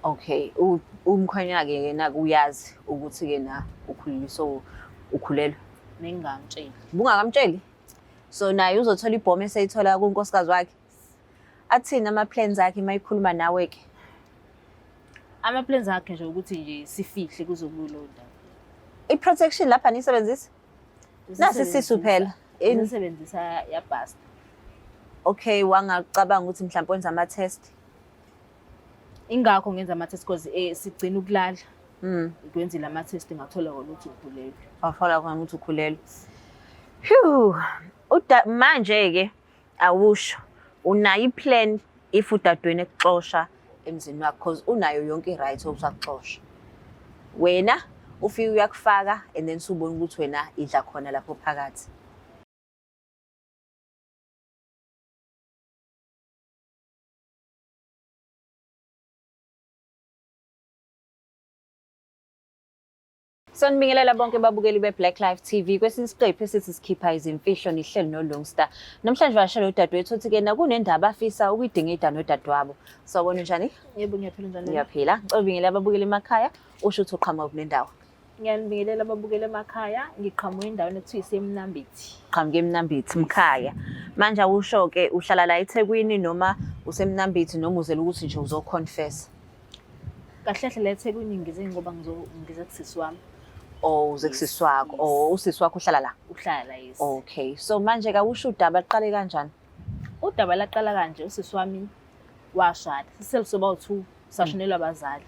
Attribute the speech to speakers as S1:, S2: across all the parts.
S1: Okay, umkhwenyana-ke yena uyazi ukuthi-ke na ukhulile, so ukhulelwe.
S2: Nengamtsheli.
S1: Bungakamtsheli? So naye uzothola ibhomu eseyithola kunkosikazi wakhe. Athini ama-plans akhe mayikhuluma nawe-ke?
S2: Ama-plans akhe nje ukuthi nje sifihle kuzokulo ndaba.
S1: I-protection lapha nisebenzisa? Nasi sisu phela.
S2: Nisebenzisa yabhasta.
S1: Okay, wangacabanga ukuthi mhlawumbe wenza ama-test.
S2: Ingakho ngenza ama-test because sigcina ukulala. Kwenzile ama-test ngathola ukuthi ukhulelwe.
S1: Wafala khona ukuthi ukhulelwe. Manje-ke awusho unayo i-plan if udadweni ekuxosha emzini wakho because unayo yonke i-right okusakuxosha. Wena ufike uyakufaka and then subona ukuthi wena idla khona lapho phakathi. Sanibingelela bonke babukeli be-Black Life TV. Kwesinye isiqephu esithi sikhipha izimfihlo nihleli no-Longstar. Namhlanje bashela udadewethu uthi-ke kunendaba afisa ukuyidingida nodadewabo. Sawubona njani?
S2: Yebo, ngiyaphila njani?
S1: Ngiyaphila. Ngicela ubingelela ababukeli emakhaya, usho ukuthi uqhamuka kunendawo.
S2: Ngiyanibingelela ababukeli emakhaya, ngiqhamuka endaweni ekuthiwa iseMnambithi.
S1: Qhamuka eMnambithi, Mkhaya. Manje awusho-ke uhlala la eThekwini noma useMnambithi noma uzela ukuthi nje uzoconfess?
S2: Kahle kahle la eThekwini ngize ngoba ngize kusisi wami.
S1: Oh, uze kusisi wakho. Oh, usisi wakho uhlala la?
S2: Uhlala la, yes.
S1: Okay. So manje usho udaba liqale kanjani?
S2: Udaba laqala kanje, usisi wami washada. Siselusoba u2 sashonelwa abazali.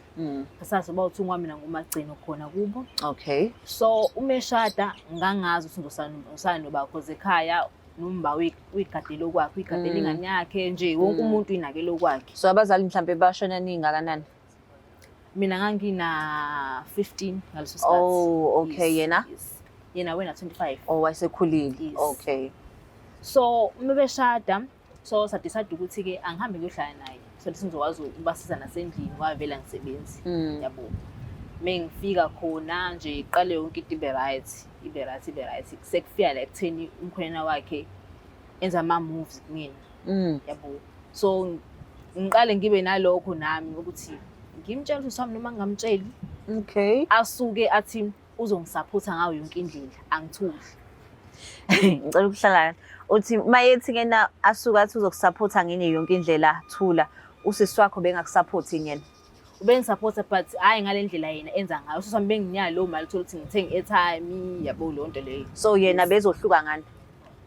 S2: Sasoba u2 ngwami ngumagcino khona kubo.
S1: Okay.
S2: So umeshada ngangazi ukuthi usana nobakho ekhaya nomba wigadelo kwakhe, igadelo ingane yakhe nje wonke umuntu inakelo kwakhe.
S1: So abazali mhlambe bashona ningakanani?
S2: Mina ngangina 15 ngaleso sikhathi.
S1: Oh, okay.
S2: Yes,
S1: Yena?
S2: Yes. Yena wena 25.
S1: Oh, wayesekhulile.
S2: Yes.
S1: Okay.
S2: So mebeshada, so sadecide ukuthi ke angihambe ngiyohlala naye. So sizokwazi ukubasiza nasendlini wavela ngisebenzi. Yabo. Mengifika khona nje iqale yonke into ibe right. Sekufika la ekutheni umkhwena wakhe enza ama moves kumina. Yabo. So ngiqale ngibe nalokho nami ukuthi ngimtshela ukuthi sami noma ngingamtsheli.
S1: Okay.
S2: Asuke athi uzongisupporta ngayo yonke indlela, angithuli.
S1: Ngicela ukuhlala. Uthi mayethi kena asuka athi uzokusupporta ngenye yonke indlela thula, usisi wakho bengakusupporti ngene.
S2: Ubengisupporta but hayi ngalendlela yena enza ngayo. Sami benginyala lo mali uthola ukuthi ngithenga airtime, yabo lonto leyo.
S1: So yena bezohluka ngani?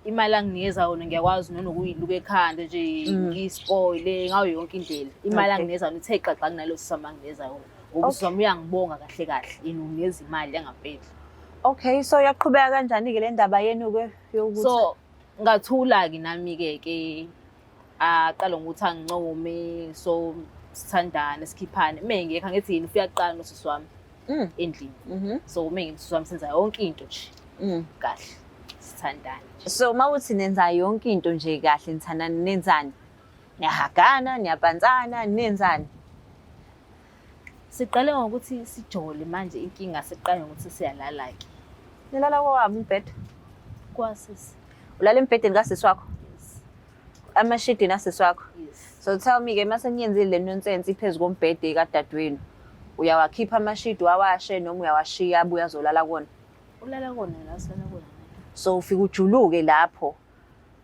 S2: Imali anginikeza yona ngiyakwazi nokuyiluka ekhanda nje ngispoile ngayo yonke indlela. Imali anginikeza uthe xaxa kunalo sisama nginikeza yona. Ngoba usami uyangibonga kahle yena unikeza imali yangampela.
S1: Okay, so yaqhubeka kanjani-ke le ndaba yenu-ke yokuthi?
S2: So ngathula-ke nami-ke aqala ngokuthi angincome, so sithandane sikhiphane. Mengekho angithi yini ufika kuqala nosisi wami endlini. So nosisi wami senza yonke into nje kahle sithandane.
S1: So mawuthi nenza yonke into nje kahle nithandana nenzani? Niyahagana, niyabhansana, nenzani?
S2: Siqale ngokuthi sijole manje inkinga siqale ngokuthi siyalala-ke.
S1: Nilala kwawabo umbhede?
S2: Kwasisi.
S1: Ulala embhedeni kasisi wakho?
S2: Yes.
S1: Amashidi nasisi wakho?
S2: Yes.
S1: So tell me-ke mase niyenzile le nonsense phezu kombhede kadadewenu, uyawakhipha amashidi wawashe noma uyawashiya abuye azolala kona?
S2: Ulala kona la sana kona.
S1: So ufike ujuluke lapho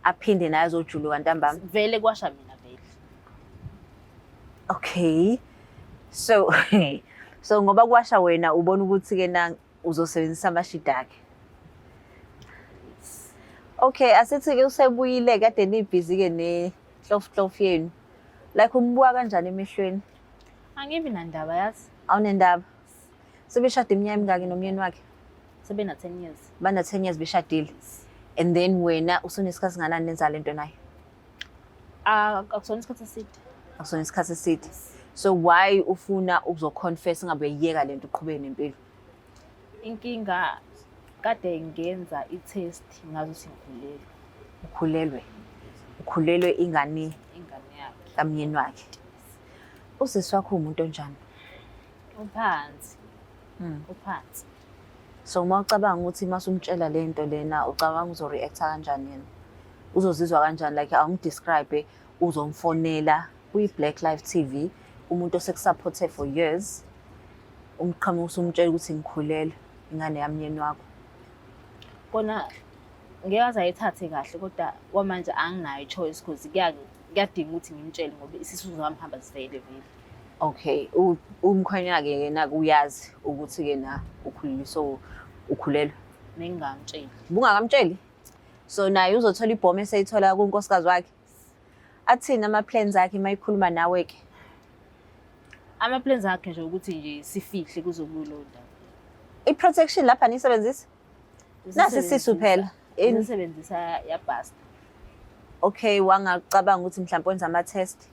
S1: aphinde naye azojuluka ntambama?
S2: Vele kwasha mina vele.
S1: Okay. So ngoba kwasha wena ubona ukuthi-ke na uzosebenzisa amashidi akhe. Okay, asithi-ke usebuyile kade nibhizi-ke nehlofihlofi yenu. Like umbuka kanjani emehlweni?
S2: Angibi nandaba yazi.
S1: Awunendaba? Sebeshade iminyaka emingaki nomyeni wakhe?
S2: Sebena 10 years.
S1: Bana 10 years beshadile. And then wena usunesikhathi singanani nenza lento naye?
S2: Akusona isikhathi eside.
S1: Akusona isikhathi eside. So why ufuna ukuzoconfess ngabe uyiyeka lento uqhubeke nempilo?
S2: Inkinga kade ngenza i-test ngazi ukuthi
S1: Ukhulelwe. Ukhulelwe ingane
S2: yakhe
S1: kamyeni wakhe. Usisi wakho umuntu onjani?
S2: Uphansi. Uphansi.
S1: So uma ucabanga ukuthi masumtshela lento lena ucabanga uzoreact kanjani yena? Uzozizwa kanjani? Like awungidescribe uzomfonela kwi Black Life TV umuntu osekusupporte for years umqhamuka usumtshela ukuthi ngikhulelwe ingane yamnyeni wakho.
S2: Kona ngeke aze ayithathe kahle kodwa kwamanje anginayo i-choice because kuyadinga ukuthi ngimtshele ngoba isisuzo sami hamba sivele vele.
S1: Okay, umkhwenyana-ke yena uyazi ukuthi-ke na ukhulelwe, so ukhulelwe.
S2: Mengingamtsheli.
S1: Bungakamtsheli? So naye uzothola ibhomu eseyithola kunkosikazi wakhe. Athini ama-plans akhe mayikhuluma nawe-ke?
S2: Ama-plans akhe nje ukuthi nje sifihle kuzokulo ndaba.
S1: I-protection lapha niyisebenzisa? Nasi isisu phela.
S2: Nisebenzisa yabhasta.
S1: Okay, wangacabanga ukuthi mhlawumbe wenza ama-test?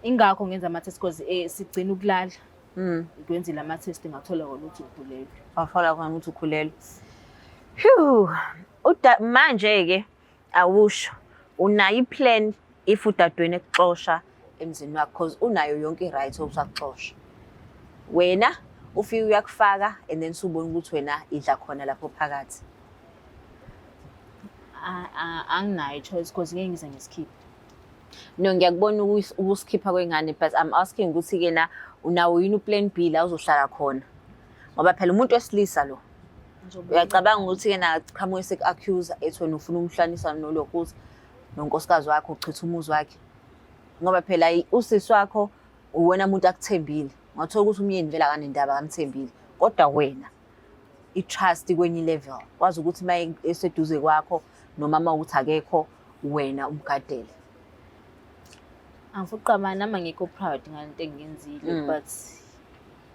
S2: Ingakho ngenza ama-test because sigcina ukulala. Ngikwenzile ama-test ngathola kona ukuthi ukhulelwe.
S1: Wafala khona ukuthi ukhulelwe. Manje-ke awusho unayo i-plan if udadweni ekuxosha emzini wakho because unayo yonke i-right yokusakuxosha. Wena ufike uyakufaka and then subona ukuthi wena idla khona lapho phakathi.
S2: Anginayo i-choice because ngeke ngize ngisikhiphe.
S1: No, ngiyakubona ukusikhipha kwengane but I'm asking ukuthi-ke na unawo yini u-plan B la uzohlala khona? Ngoba phela umuntu wesilisa lo. Uyacabanga ukuthi-ke na qhamuke seku-accuse ethi wena ufuna umhlanisa nolokuthi nonkosikazi wakho uchitha umuzi wakhe. Ngoba phela usisi wakho uwena umuntu akuthembile. Ngathola ukuthi umyeni vele akanendaba akamthembile. Kodwa wena i-trust kwenye level. Wazi ukuthi maye eseduze kwakho noma mawuthi akekho wena umgadele.
S2: Angifuqama nami ngikho proud ngalento engiyenzile but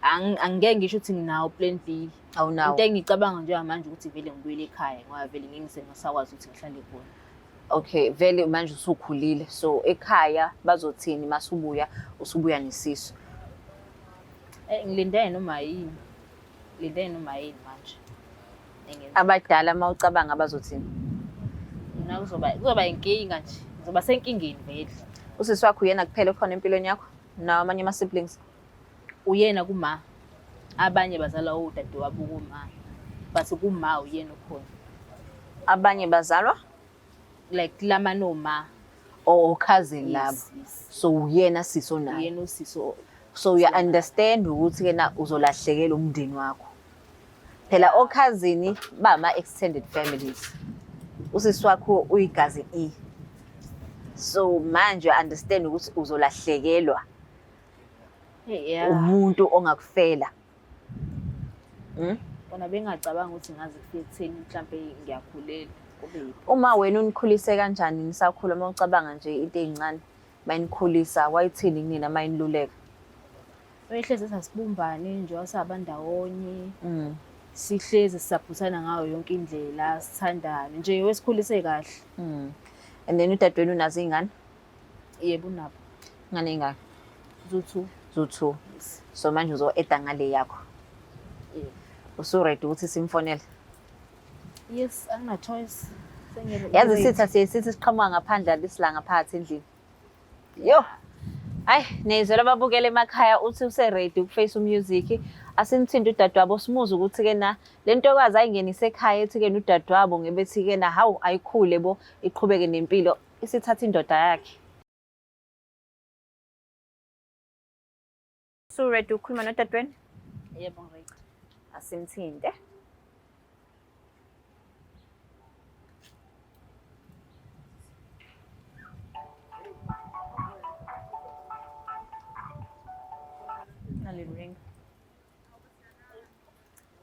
S2: angeke ngisho ukuthi nginawo plan B.
S1: Awunawo.
S2: Into engicabanga nje manje ukuthi vele ngibuyele ekhaya ngoba vele ngeke ngisakwazi ukuthi ngihlale khona.
S1: Okay, vele manje usukhulile. So ekhaya bazothini usubuya nesisu?
S2: Ngilindele noma yini. Ngilindele noma yini manje.
S1: Abadala mawucabanga bazothini?
S2: Mina kuzoba inkinga nje. Ngizoba senkingeni vele.
S1: Usisi wakho uyena kuphela khona empilweni yakho? Nawo amanye ama-siblings?
S2: Uyena kuma. Abanye bazalwa udadewabo kuma. But kuma uyena ukhona.
S1: Abanye bazalwa?
S2: Like lama noma.
S1: Or cousin labo? So uyena siso naye?
S2: Uyena usiso.
S1: So you understand ukuthi-ke na uzolahlekela umndeni wakho. Phela okhazini bama-extended families. Usisi wakho uyigazi E. So manje understand ukuthi uzolahlekelwa umuntu ongakufela.
S2: Bona bengacabanga ukuthi ngaze kufike ekutheni mhlambe ngiyakhulela kube yiphi.
S1: Uma wena unikhulise kanjani nisakhula mawucabanga nje into ezincane mayinikhulisa wayithini kunina mayiniluleka?
S2: Wehleze sasibumbane nje wasabandawonye. Sihleze sisaphuthana ngayo yonke indlela sithandane nje wesikhulise kahle.
S1: And then udadewenu unazo izingane?
S2: Yebo unabo.
S1: Ingane ingane?
S2: Zu-2.
S1: Yes. So manje uzo-eda ngale yakho?
S2: Yebo.
S1: Usu-ready ukuthi simfonele?
S2: Yes, angina choice.
S1: Yazi sithi siqhamuka ngaphandle lisilanga phakathi endlini. Yo. Hayi, nezela ababukela emakhaya uthi use-ready ukuface music. Asinithinte udadewabo simuze ukuthi-ke na lentokazi ayingenise ekhaya ethi-ke udadewabo ngebethi-ke na hawu ayikhule bo iqhubeke nempilo isithatha indoda yakhe. So ready ukukhuluma nodadewenu?
S2: Yebo ngiready.
S1: Asimthinte. Ring.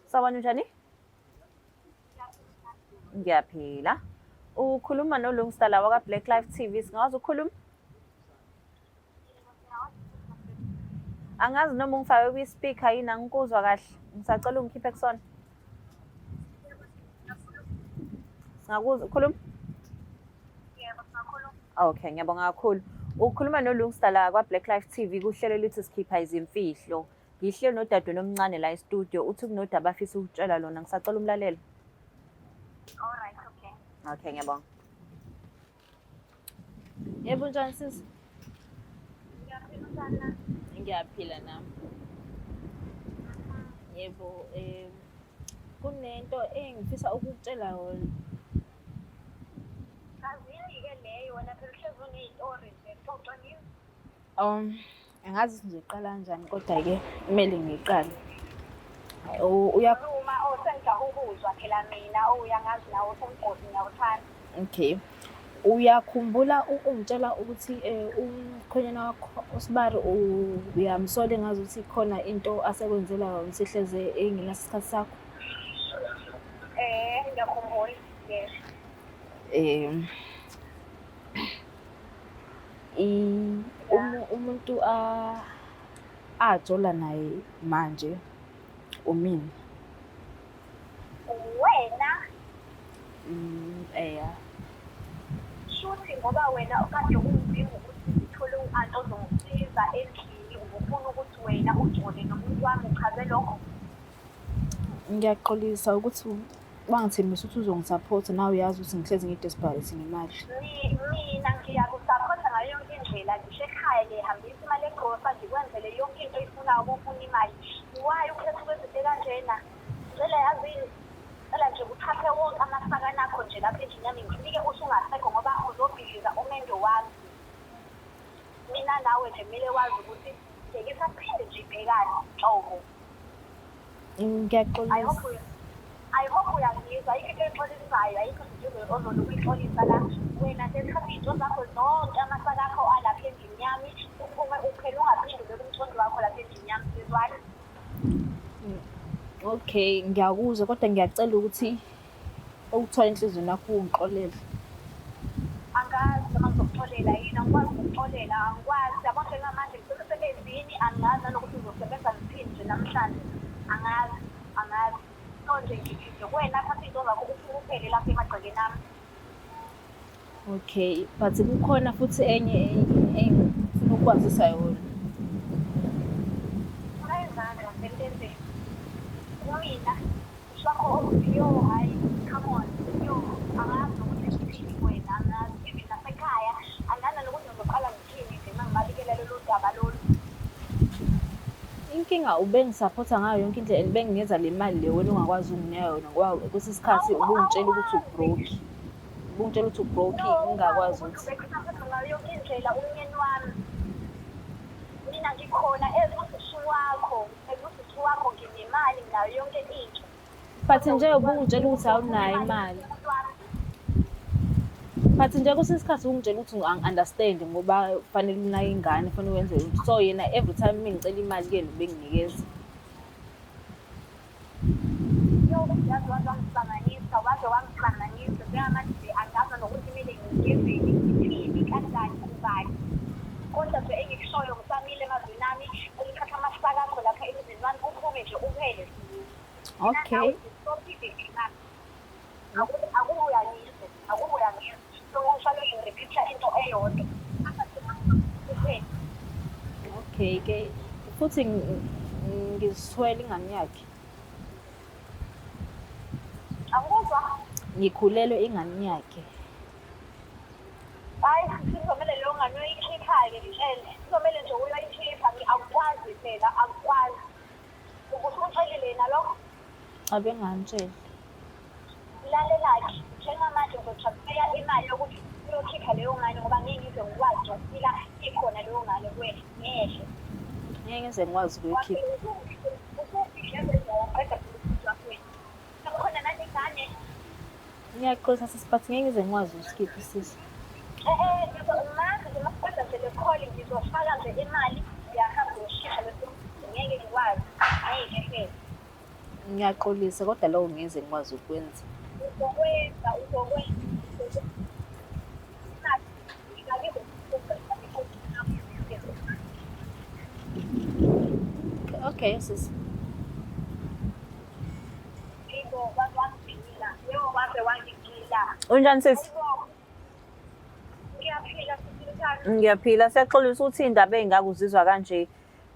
S1: Sawubona njani? Ngiyaphila. Ukhuluma noLungstar waka Black Life TV. Singawazi ukukhuluma? Angazi noma ungifake kwi-speaker yini angikuzwa kahle. Ngisacela ungikhiphe kusona. Singakuzwa ukhuluma?
S3: Yebo, singakhuluma.
S1: Okay, ngiyabonga kakhulu. Ukhuluma noLungstar kwa Black Life TV kuhlelo lithi sikhipha izimfihlo. Ngihleli nodadewenu omncane la e-studio uthi kunodaba afisa ukutshela lona ngisacela umlalelo.
S3: Alright, okay.
S1: Okay, ngiyabonga.
S2: Yebo njani sisi?
S3: Ngiyaphila.
S2: Ngiyaphila nami. Yebo kunento engifisa ukukutshela yona.
S3: Kazini ke leyo wena phela uhlezi une-story nje xoxa nini?
S2: Angazi ukuthi ngizoqala kanjani kodwa-ke kumele ngiqale.
S3: Khuluma sengija ukuzwa phela mina uyangazi nawe umgodi ngiyawuthanda.
S2: Okay. Uyakhumbula ungitshela ukuthi umkhwenyana wakho uSibari uyamsola engazuthi khona into asekwenzela yona sihleze engenaso isikhathi sakho?
S3: Ngiyakhumbula. Yes.
S2: Umuntu ajola naye manje umini.
S3: Wena
S2: Eya.
S3: shuthi ngoba wena okade ungidinga ukuthi uthole u-anti ozongisiza endlini ubufuna ukuthi wena ujole nomuntu wami uchaze lokho.
S2: Ngiyaxolisa ukuthi wangithembisa ukuthi uzongisupport nawe uyazi ukuthi ngihlezi ngidesperate ngemali.
S3: Mina ngiyakusaphotha ngayo yonke indlela ngisho ekhaya ngihambisa imali egrosa ngikwenzele yonke into oyifunayo ubufuna imali. Why ukhetha ukwenza into kanjena? Ngicela yazini cela nje uthathe wonke amasakana akho nje lapha endlini yami ngikunike usungasekho ngoba uzobhikiza umendo wami. Mina nawe nje kumele wazi ukuthi ngisaphinde nje ibhekane nhlobo.
S2: Ngiyaxolisa.
S3: I hope uyangizwa ayikho into exolisayo ayikho nje ozolukuyixolisa la wena sethatha izinto zakho zonke amasaka akho alapha endlini yami uphume uphela ungaphinde ube kumthondo wakho lapha endlini yami sizwana.
S2: Okay, ngiyakuzwa kodwa ngiyacela ukuthi ukuthola enhlizweni yakho ungixolele.
S3: Angazi noma ngizokuxolela yini angikwazi ukuxolela angikwazi yabo njengamanje ngisemsebenzini angazi nanokuthi ngizosebenza ngiphinde nje namhlanje angazi so nje ngithi wena thatha izinto zakho uphele lapha emagcekeni ami.
S2: Okay, but kukhona futhi enye engifuna ukwazisa yona.
S3: Ayizandla ngempela mina shwakho yo hayi come on yo angazi ukuthi ngiphini wena angazi even nasekhaya angazi nokuthi ngizoqala ngithini nje mangibalekela lolu daba lolu.
S2: Inkinga ubengisupporta ngayo yonke indlela benginikeza le mali le wena ungakwazi ukunginika yona ngoba kwesinye isikhathi ubungitshela ukuthi ubroke. Ubungitshela ukuthi ubroke ungakwazi ukuthi.
S3: Bekusaphetha ngayo yonke indlela umyeni wami. Mina ngikhona ezusisi wakho nginemali nayo yonke into.
S2: But nje ubungitshela ukuthi awunayo imali. But nje kwesinye isikhathi ungitshela ukuthi angi-understand ngoba kufanele unake ingane kufanele wenze into. So yena every time ngicela imali kuyena ubenginikeza.
S3: Wangihlanganisa njengamanje angazi nokuthi kumele ngigezeni ngithini kanjani kubani. Kodwa nje engikushoyo ngisamile emazweni ami ukuthatha amasaka akho lapha emzini wami uphume nje uphele.
S2: Okay.
S3: Akubuyangizwa so ngihlale ngirepeat into eyodwa.
S2: Okay ke futhi ngizithwele ingane yakhe.
S3: Angikuzwa.
S2: Ngikhulelwe ingane yakhe.
S3: Hayi sizomele leyo ngane uyikhipha-ke ngitshele sizomele nje uyoyikhipha akukwazi phela akukwazi ukusuxelile nalokho
S2: Abengangitshela.
S3: lalela-ke njengamanje ngizotransfera imali yokuthi uyokhipha leyo ngane ngoba ngeke ngize ngikwazi ukufika ikhona leyo ngane kuwena ngeke
S2: Ngeke ngize ngikwazi ukuyikhipha.
S3: khona nale ngane
S2: Ngiyaxolisa sisibathi ngeke ngize ngikwazi ukusikhipha sisi.
S3: manje nje masiqeda nje le call ngizofaka nje imali ngiyahamba ngishipha bese ngeke ngikwazi ngeke phela.
S2: Ngiyaxolisa kodwa lokho ngeze ngikwazi ukwenza. Okay sis.
S1: Unjani sisi?
S3: Ngiyaphila sisi.
S1: Ngiyaphila siyaxolisa ukuthi indaba engaka uzizwa kanje.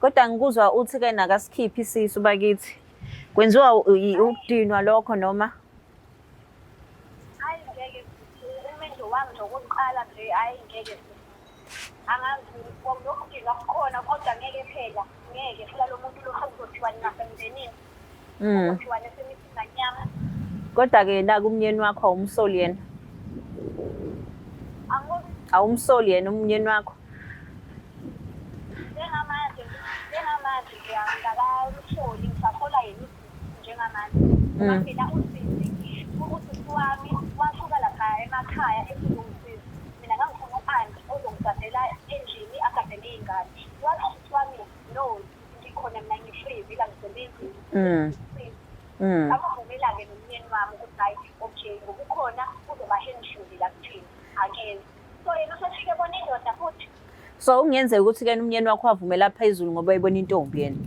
S1: Kodwa ngikuzwa uthi ke nakasikhiphi isisu bakithi. Kwenziwa ukudinwa lokho noma?
S3: Hayi ngeke umendo wami nje wokuqala nje hayi ngeke angazi lokudinwa kukhona kodwa ngeke phela ngeke phela lo muntu lo uzothiwa nasemndenini uzothiwa nesemithini nyama.
S1: Kodwa ke naku umnyeni wakho awumsoli yena. Awumsoli yena umnyeni wakho.
S3: Njengamanje Angakalutholi, ngisafola yena usizi njengamanje. Ngoba phela usizi, usisi wami wasuka lapha emakhaya esizongisiza. Mina ngangifuna u-anti ozongigadela endlini agadele iy'ngane. Wathi usisi wami, no, ngikhona mina ngi-free, vila ngisebenzi. Akuvumela-ke nomyeni wami ukuthi hayi, okay, ngokukhona uzobahendluli la kuthina, angezi. So yena usefike bona indoda futhi.
S1: So kungenzeka ukuthi-ke umyeni wakho wavumela phezulu ngoba ebona intombi yena.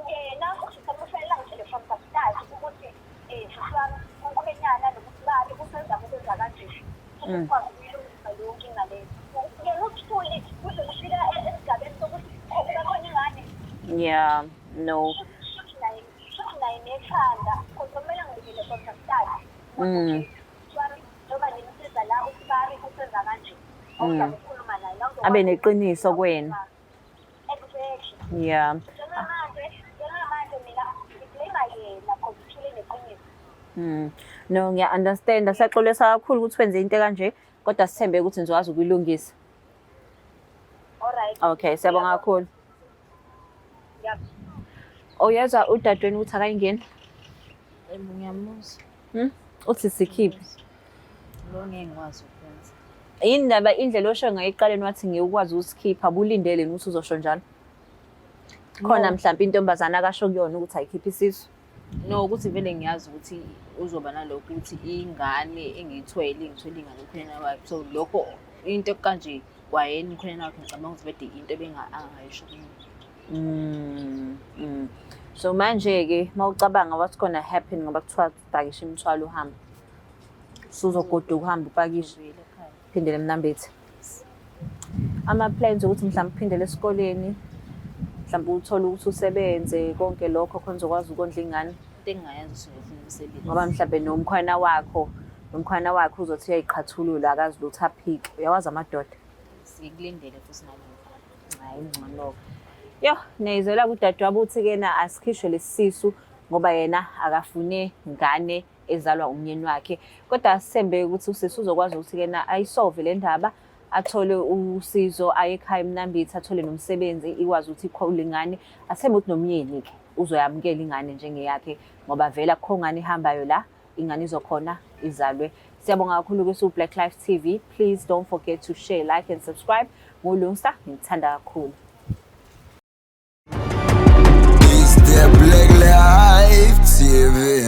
S3: Yena usemufanele angitelefoni kabuhlali ukuthi sisi wami umkhwenyana nokuthi babi usenzama ukwenza kanje. Ukwazi ukuyilungisa leyo nkinga leyo. Yena uthuli kuze kufika esigabeni sokuthi kukhona ingane.
S1: Yeah, no.
S3: Naye nekhanda kumele ngibikele kodwa kabuhlali. Noma nimsiza la usibari usenza kanje. Awuzabe ukhuluma naye.
S1: Abe neqiniso kuwena.
S3: Exactly.
S1: Yeah.
S3: Njengamanje mina ngiblame yena because uthule neqiniso.
S1: No, ngiya-understand. Siyaxolisa kakhulu ukuthi wenze into kanje, kodwa sithembe ukuthi nizokwazi ukuyilungisa.
S3: Alright.
S1: Okay, siyabonga kakhulu.
S3: Yep.
S1: Uyezwa udadweni ukuthi akayingeni?
S2: Ngiyamuzwa.
S1: Uthi sikhiphe.
S2: Lo ngeke ngikwazi ukwenza.
S1: Yini ndaba indlela osho ngayo ekuqaleni wathi ngiyukwazi ukusikhipha, bulindele ukuthi uzosho njalo? Khona mhlawumbe intombazana akasho kuyona ukuthi ayikhiphe isisu?
S2: No, ukuthi vele ngiyazi ukuthi uzoba nalokho ukuthi ingane engiyithwele ingane umkhwenyana wakhe. So lokho into kanje kwayena umkhwenyana wakhe ngicabanga ukuthi bede into angayisho kimi.
S1: So manje-ke mawucabanga what's gonna happen ngoba kuthiwa pakisha imithwalo uhamba. Suzogoduka uhamba upakishe phindele eMnambithi. Ama-plans ukuthi mhlawumbe uphindele esikoleni, mhlawumbe uthole ukuthi usebenze konke lokho khona uzokwazi ukondla ingane.
S2: Into engingayenza usungofuna umsebenzi.
S1: Ngoba mhlawumbe nomkhwana wakho uzothi uyayiqhathulula akazi lutho aphike. Uyawazi amadoda.
S2: Sikulindele futhi nalokho.
S1: Hayi ngcono. Yo, neyizela kudadewabo uthi-ke na asikhishwe lesisu ngoba yena akafune ngane ezalwa umyeni wakhe. Kodwa asithembe ukuthi usisi uzokwazi ukuthi-ke na ayisolve le ndaba, athole usizo, aye ekhaya eMnambithi, athole nomsebenzi, ikwazi ukuthi ikhule ingane. Asithembe ukuthi nomyeni-ke uzoyamukela ingane njengeyakhe ngoba vele akukho ngane ihambayo la, ingane izokhona izalwe. Siyabonga kakhulu Black Life TV. Please don't forget to share, like and subscribe. NguLungsta, ngithanda kakhulu.
S4: Black Life TV.